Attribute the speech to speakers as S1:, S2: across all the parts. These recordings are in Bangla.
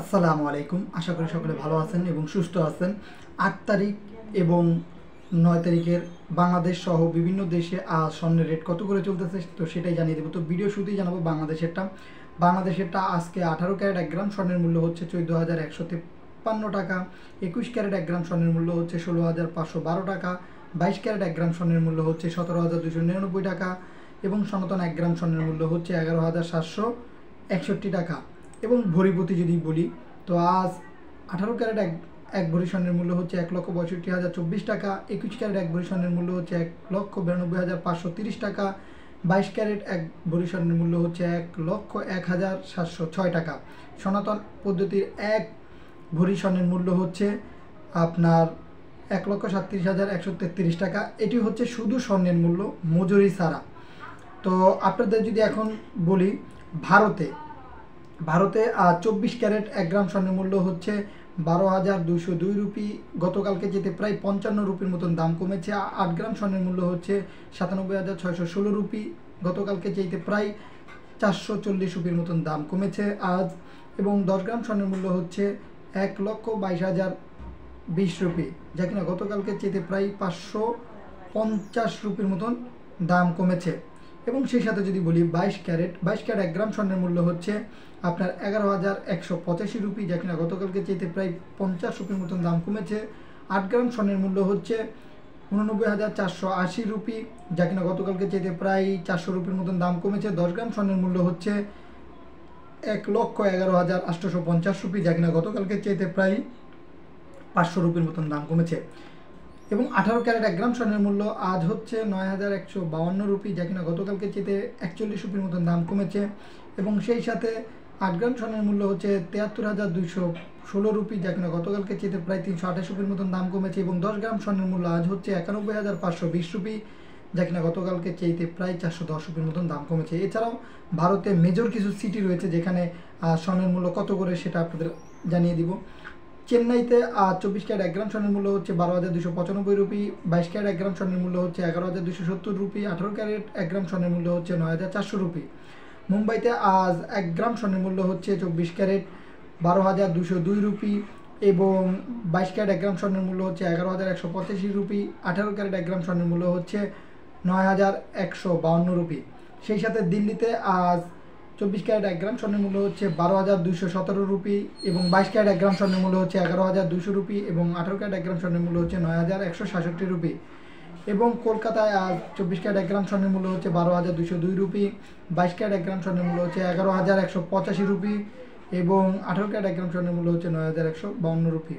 S1: আসসালামু আলাইকুম। আশা করি সকলে ভালো আছেন এবং সুস্থ আছেন। ৮ তারিখ এবং ৯ তারিখের বাংলাদেশ সহ বিভিন্ন দেশে আজ স্বর্ণের রেট কত করে চলতেছে তো সেটাই জানিয়ে দেবো। তো ভিডিও শুরুতেই জানাবো বাংলাদেশেরটা আজকে 18 ক্যারেট 1 গ্রাম স্বর্ণের মূল্য হচ্ছে 14,153 টাকা। 21 ক্যারেট 1 গ্রাম স্বর্ণের মূল্য হচ্ছে 16,512 টাকা। 22 ক্যারেট 1 গ্রাম স্বর্ণের মূল্য হচ্ছে 17,299 টাকা এবং সনাতন 1 গ্রাম স্বর্ণের মূল্য হচ্ছে 11,761 টাকা। এবং ভরিপতি যদি বলি তো আজ 18 ক্যারেট এক ভরি স্বর্ণের মূল্য হচ্ছে 1,62,024 টাকা। 21 ক্যারেট 1 ভরি স্বর্ণের মূল্য হচ্ছে 1,92,530 টাকা। 22 ক্যারেট 1 ভরি স্বর্ণের মূল্য হচ্ছে 1,01,706 টাকা। সনাতন পদ্ধতির 1 ভরি স্বর্ণের মূল্য হচ্ছে আপনার 1,37,133 টাকা। এটি হচ্ছে শুধু স্বর্ণের মূল্য, মজুরি ছাড়া। তো আপনাদের যদি এখন বলি ভারতে 24 ক্যারেট 1 গ্রাম স্বর্ণের মূল্য হচ্ছে 12,202 রুপি। গতকালকে যেতে প্রায় 55 রুপির মতন দাম কমেছে। 8 গ্রাম স্বর্ণের মূল্য হচ্ছে 97,616 রুপি। গতকালকে যেতে প্রায় 440 রুপির মতন দাম কমেছে আজ। এবং 10 গ্রাম স্বর্ণের মূল্য হচ্ছে 1,22,020 রুপি, যা কিনা গতকালকে যেতে প্রায় 550 রুপির মতন দাম কমেছে। এবং সেই সাথে যদি বলি 22 ক্যারেট 1 গ্রাম স্বর্ণের মূল্য হচ্ছে আপনার 11,185 রুপি, যা কিনা গতকালকে চাইতে প্রায় 50 রুপির মতন দাম কমেছে। 8 গ্রাম স্বর্ণের মূল্য হচ্ছে 89,480 রুপি, যা কিনা গতকালকে চাইতে প্রায় 400 রুপির মতন দাম কমেছে। 10 গ্রাম স্বর্ণের মূল্য হচ্ছে 1,11,850 রুপি, যা কিনা গতকালকে চাইতে প্রায় 500 রুপির মতন দাম কমেছে। এবং 18 ক্যারেট 1 গ্রাম স্বর্ণের মূল্য আজ হচ্ছে 9,152 রুপি, যা কিনা গতকালকে চেয়ে 41 রুপির মতন দাম কমেছে। এবং সেই সাথে 8 গ্রাম স্বর্ণের মূল্য হচ্ছে 73,216 রুপি, যা কিনা গতকালকে চেয়ে প্রায় 328 রুপির মতন দাম কমেছে। এবং 10 গ্রাম স্বর্ণের মূল্য আজ হচ্ছে 91,520 রুপি, যা কিনা গতকালকে চেয়ে প্রায় 410 রুপির মতন দাম কমেছে। এছাড়াও ভারতে মেজর কিছু সিটি রয়েছে যেখানে স্বর্ণের মূল্য কত করে সেটা আপনাদের জানিয়ে দিব। চেন্নাইতে 24 ক্যারেট 1 গ্রাম স্বর্ণের মূল্য হচ্ছে 12,295 রুপি। 22 ক্যারেট 1 গ্রাম স্বর্ণের মূল্য হচ্ছে 11,270 রুপি। 18 ক্যারেট 1 গ্রাম স্বর্ণের মূল্য হচ্ছে 9,400 রুপি। মুম্বাইতে আজ 1 গ্রাম স্বর্ণের মূল্য হচ্ছে 24 ক্যারেট 12,202 রুপি। এবং 22 ক্যারেট 1 গ্রাম স্বর্ণের মূল্য হচ্ছে 11,185 রুপি। 18 ক্যারেট 1 গ্রাম স্বর্ণের মূল্য হচ্ছে 9,152 রুপি। সেই সাথে দিল্লিতে আজ 24 ক্যারেট 1 গ্রাম স্বর্ণের মূল্য হচ্ছে 12,217 রুপি। এবং 22 ক্যারেট 1 গ্রাম স্বর্ণের মূল্য হচ্ছে 11,200 রুপি। এবং 18 ক্যারেট 1 গ্রাম স্বর্ণের মূল্য হচ্ছে 9,166 রুপি। এবং কলকাতায় আজ 24 ক্যারেট 1 গ্রাম স্বর্ণের মূল্য হচ্ছে 12,202 রুপি। 22 ক্যারেট 1 গ্রাম স্বর্ণের মূল্য হচ্ছে 11,185 রুপি। এবং 18 ক্যারেট 1 গ্রাম স্বর্ণের মূল্য হচ্ছে 9,152 রুপি।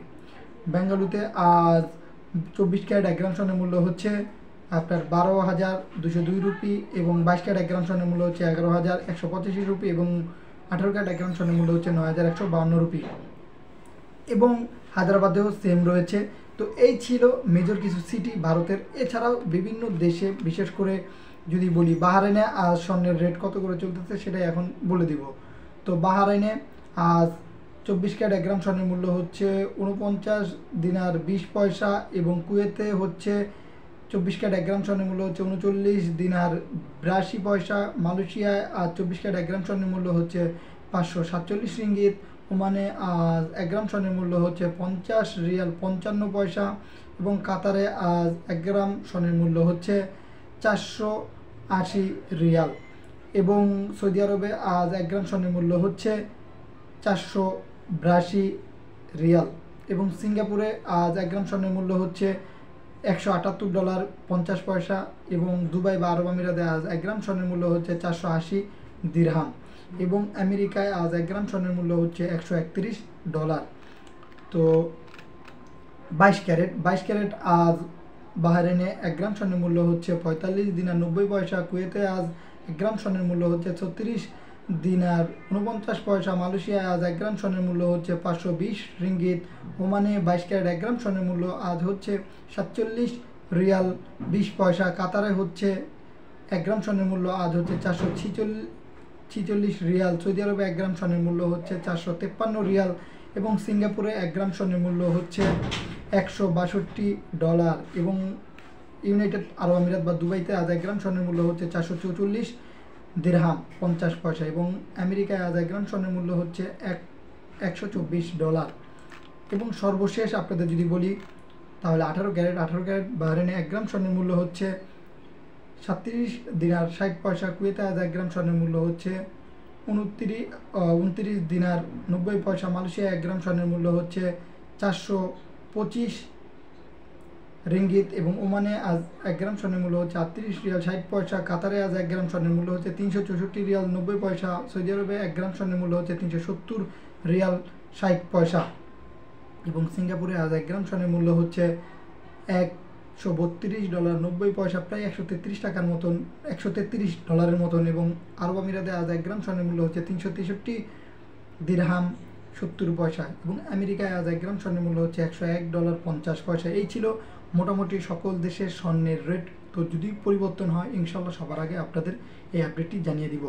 S1: বেঙ্গালুরুতে আজ 24 ক্যারেট 1 গ্রাম স্বর্ণের মূল্য হচ্ছে আপনার 12,202 রুপি। এবং 22 ক্যারেট 1 গ্রাম স্বর্ণের মূল্য হচ্ছে 11,185 রুপি। এবং 18 ক্যারেট 1 গ্রাম স্বর্ণের মূল্য হচ্ছে 9,152 রুপি। এবং হায়দ্রাবাদেও সেম রয়েছে। তো এই ছিল মেজর কিছু সিটি ভারতের। এছাড়াও বিভিন্ন দেশে, বিশেষ করে যদি বলি বাহরাইনে আজ স্বর্ণের রেট কত করে চলতেছে সেটাই এখন বলে দিব। তো বাহরাইনে আজ 24 ক্যারেট 1 গ্রাম স্বর্ণের মূল্য হচ্ছে 49 দিনার 20 পয়সা। এবং কুয়েতে হচ্ছে 24 ক্যারেট 1 গ্রাম স্বর্ণের মূল্য হচ্ছে 39 দিনার 82 পয়সা। মালয়েশিয়ায় আজ 24 ক্যারেট 1 গ্রাম স্বর্ণের মূল্য হচ্ছে 547 রিঙ্গিত। ওমানে আজ 1 গ্রাম স্বর্ণের মূল্য হচ্ছে 50 রিয়াল 55 পয়সা। এবং কাতারে আজ 1 গ্রাম স্বর্ণের মূল্য হচ্ছে 480 রিয়াল। এবং সৌদি আরবে আজ 1 গ্রাম স্বর্ণের মূল্য হচ্ছে 482 রিয়াল। এবং সিঙ্গাপুরে আজ 1 গ্রাম স্বর্ণের মূল্য হচ্ছে $178.50। এবং দুবাই বা আরব আমিরাতে আজ 1 গ্রাম স্বর্ণের মূল্য হচ্ছে 480 দিরহাম। এবং আমেরিকায় আজ 1 গ্রাম স্বর্ণের মূল্য হচ্ছে $131। তো 22 ক্যারেট আজ বাহরাইনে 1 গ্রাম স্বর্ণের মূল্য হচ্ছে 45 দিনার 90 পয়সা। কুয়েতে আজ 1 গ্রাম স্বর্ণের মূল্য হচ্ছে 36 দিনার 49 পয়সা। মালয়েশিয়ায় আজ 1 গ্রাম স্বর্ণের মূল্য হচ্ছে 520 রিঙ্গিত। ওমানে 22 ক্যারেট 1 গ্রাম স্বর্ণের মূল্য আজ হচ্ছে 47 রিয়াল 20 পয়সা। কাতারে হচ্ছে 1 গ্রাম স্বর্ণের মূল্য আজ হচ্ছে 446 রিয়াল। সৌদি আরবে 1 গ্রাম স্বর্ণের মূল্য হচ্ছে 453 রিয়াল। এবং সিঙ্গাপুরে 1 গ্রাম স্বর্ণের মূল্য হচ্ছে $162। এবং ইউনাইটেড আরব আমিরাত বা দুবাইতে আজ 1 গ্রাম স্বর্ণের মূল্য হচ্ছে 444 দিরহাম 50 পয়সা। এবং আমেরিকায় আজ 1 গ্রাম স্বর্ণের মূল্য হচ্ছে $124। এবং সর্বশেষ আপনাদের যদি বলি তাহলে 18 ক্যারেট বাহরাইনে 1 গ্রাম স্বর্ণের মূল্য হচ্ছে 37 দিনার 60 পয়সা। কুয়েতে আজ 1 গ্রাম স্বর্ণের মূল্য হচ্ছে 29 দিনার 90 পয়সা। মালয়েশিয়া 1 গ্রাম স্বর্ণের মূল্য হচ্ছে 425 রিঙ্গিত। এবং ওমানে আজ 1 গ্রাম স্বর্ণের মূল্য হচ্ছে 38 রিয়াল 60 পয়সা। কাতারে আজ 1 গ্রাম স্বর্ণের মূল্য হচ্ছে 364 রিয়াল 90 পয়সা। সৌদি আরবে 1 গ্রাম স্বর্ণের মূল্য হচ্ছে 370 রিয়াল 60 পয়সা। এবং সিঙ্গাপুরে আজ 1 গ্রাম স্বর্ণের মূল্য হচ্ছে $132 90 পয়সা, প্রায় 133 টাকার মতন, $133 মতন। এবং আরব আমিরাতে আজ 1 গ্রাম স্বর্ণের মূল্য হচ্ছে 363 দিরহাম 70 পয়সা। এবং আমেরিকায় আজ 1 গ্রাম স্বর্ণের মূল্য হচ্ছে $101.50। এই ছিল মোটামুটি সকল দেশের স্বর্ণের রেট। তো যদি পরিবর্তন হয় ইনশাল্লাহ সবার আগে আপনাদের এই আপডেটটি জানিয়ে দিব।